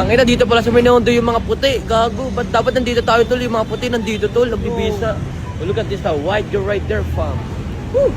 Ang ina, dito pala sa Binondo yung mga puti. Gago. Ba't dapat nandito tayo tol? Yung mga puti nandito tol. Nagbibisa. Oh, look at this now. White, you're right there, fam. Woo!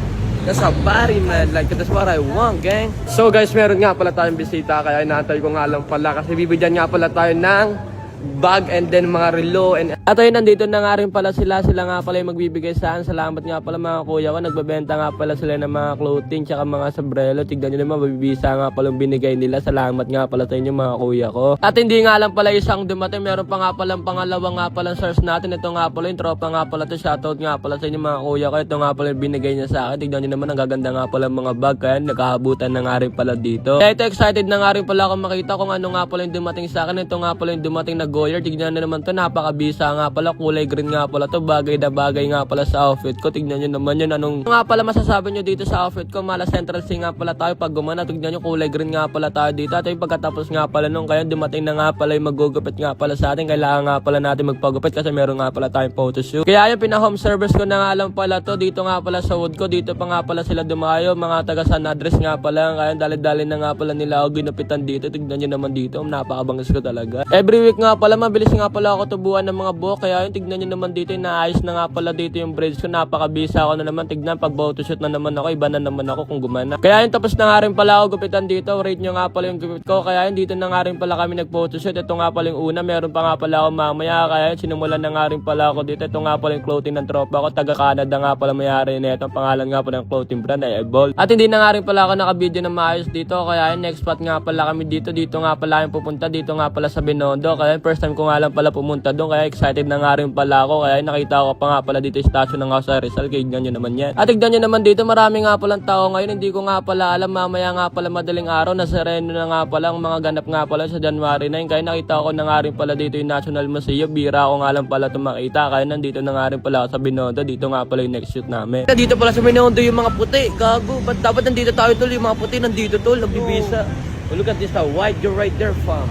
That's a body, man. Like, that's what I want, gang. So, guys, meron nga pala tayong bisita. Kaya inaantay ko nga lang pala. Kasi bibigyan nga pala tayo ng bag and then mga relo and at ayun, nandito na nga rin pala sila nga pala yung magbibigay saan. Salamat nga pala mga kuya ko, nagbebenta nga pala sila ng mga clothing tsaka mga sombrero. Tignan nyo naman, mabibisa nga pala yung binigay nila. Salamat nga pala sa inyo mga kuya ko. At hindi nga lang pala isang dumating, meron pa nga pala pangalawa nga pala source natin. Ito nga pala yung tropa nga pala to, shoutout nga pala sa inyo mga kuya ko. Ito nga pala yung binigay niya sa akin. Tignan nyo naman, ang gaganda nga pala mga bag, kaya nakahabutan na nga rin pala dito. Kaya ito, excited na nga rin pala ako makita kung ano nga pala yung dumating sa akin. Ito nga pala yung dumating na Goyer. Tignan nyo naman to, napakabisa nga pala, kulay green nga pala to, bagay na bagay nga pala sa outfit ko. Tignan nyo naman yun, anong nga pala masasabi nyo dito sa outfit ko. Mala Central C nga pala tayo pag gumana. Tignan nyo, kulay green nga pala tayo dito. At yung pagkatapos nga pala nung, kaya dumating na nga pala yung magugupit nga pala sa atin. Kailangan nga pala natin magpagupit kasi meron nga pala tayong photoshoot. Kaya yung pina-home service ko na nga lang pala to, dito nga pala sa wood ko. Dito pa nga pala sila dumayo, mga taga San Andres nga pala. Kaya dali-dali na nga pala nila ako ginupitan dito. Tignan nyo naman dito, napakabangis ko talaga. Every week nga pala, mabilis nga pala ako tubuan ng mga buhok. Kaya yung tignan nyo naman dito, naayos na nga pala dito yung braids ko. Napakabisa ako na naman. Tignan, pag photoshoot na naman ako, iba na naman ako kung gumana. Kaya yung tapos na nga rin pala ako gupitan dito. Rate nyo nga pala yung gupit ko. Kaya yung dito na nga rin pala kami nag-photoshoot. Ito nga pala yung una. Meron pa nga pala ako mamaya. Kaya yung sinimulan na nga rin pala ako dito. Ito nga pala yung clothing ng tropa ko. Taga Canada nga pala mayari na ito. Ang pangalan nga pala ng clothing brand ay Evolve. At hindi na nga rin pala ako nakabideo na maayos dito. Kaya yung next spot nga pala kami dito. Dito nga pala yung pupunta. Dito nga pala sa Binondo. Kaya yung first time ko nga lang pala pumunta doon. Kaya excited na nga rin pala ako. Kaya nakita ko pa nga pala dito yung station ng House Rizal. Tignan nyo naman yan. At tignan nyo naman dito, marami nga palang tao ngayon. Hindi ko nga pala alam, mamaya nga pala madaling araw, nasareno na nga pala ang mga ganap nga pala sa January 9. Kaya nakita ko na nga rin pala dito yung National Museum. Bira ko nga lang pala ito makita. Kaya nandito na nga rin pala ako sa Binondo. Dito nga pala yung next shoot namin. Dito pala sa Binondo yung mga puti. Gago. Ba't dapat nandito tayo tol? Yung mga puti nandito tol. Nagbibisa. Oh, look at this now. White, you're right there, fam.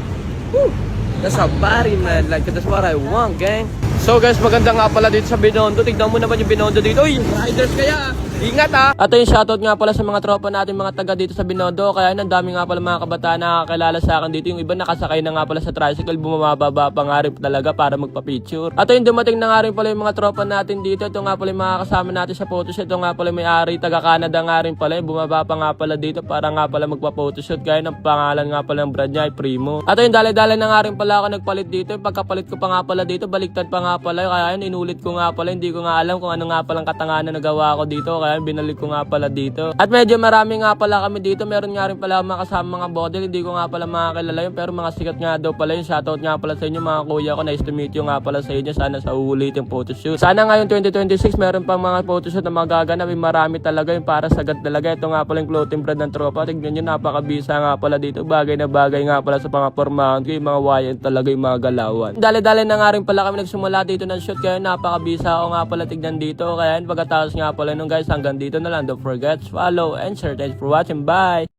Woo! That's a body, man. Like, that's what I want, gang. So guys, maganda nga pala dito sa Binondo. Tignan mo naman yung Binondo dito. Uy, riders kaya. Ingat ha. At yung shoutout nga pala sa mga tropa natin, mga taga dito sa Binondo. Kaya ang dami nga pala mga kabataan na nakakilala sa akin dito. Yung iba nakasakay na nga pala sa tricycle, bumababa pa nga rin talaga para magpa-picture. At yung dumating na nga rin pala yung mga tropa natin dito. Ito nga pala yung mga kasama natin sa photoshoot. Ito nga pala yung may-ari, taga Canada nga rin pala. Bumaba pa nga pala dito para nga pala magpa-photoshoot. Kaya ng pangalan nga pala ng brand niya ay Primo. At yung dali-dali na nga rin pala ako nagpalit dito. Yung pagkapalit ko pa nga pala dito, baliktad pa nga pala. Kaya yun, inulit ko nga pala. Hindi ko nga alam kung ano nga palang katanganan na nagawa ko dito. Kaya binalik ko nga pala dito. At medyo marami nga pala kami dito. Meron nga rin pala mga kasama mga model. Hindi ko nga pala makakilala yun. Pero mga sikat nga daw pala yun. Shoutout nga pala sa inyo mga kuya ko. Nice to meet you nga pala sa inyo. Sana sa uulit yung photoshoot. Sana ngayon 2026 meron pang mga photoshoot na magaganap. Marami talaga yung para sagad talaga. Ito nga pala yung clothing brand ng tropa. Tignan nyo, napakabisa nga pala dito. Bagay na bagay nga pala sa mga pormahan ko. Yung mga wayan talaga, yung mga galawan. Dali-dali na nga rin pala kami nagsimula dito ng shoot. Kaya napakabisa ako nga pala tignan dito. Kaya pagkatapos nga pala nung guys, hanggang dito na lang. Don't forget to follow and share. Thanks for watching. Bye!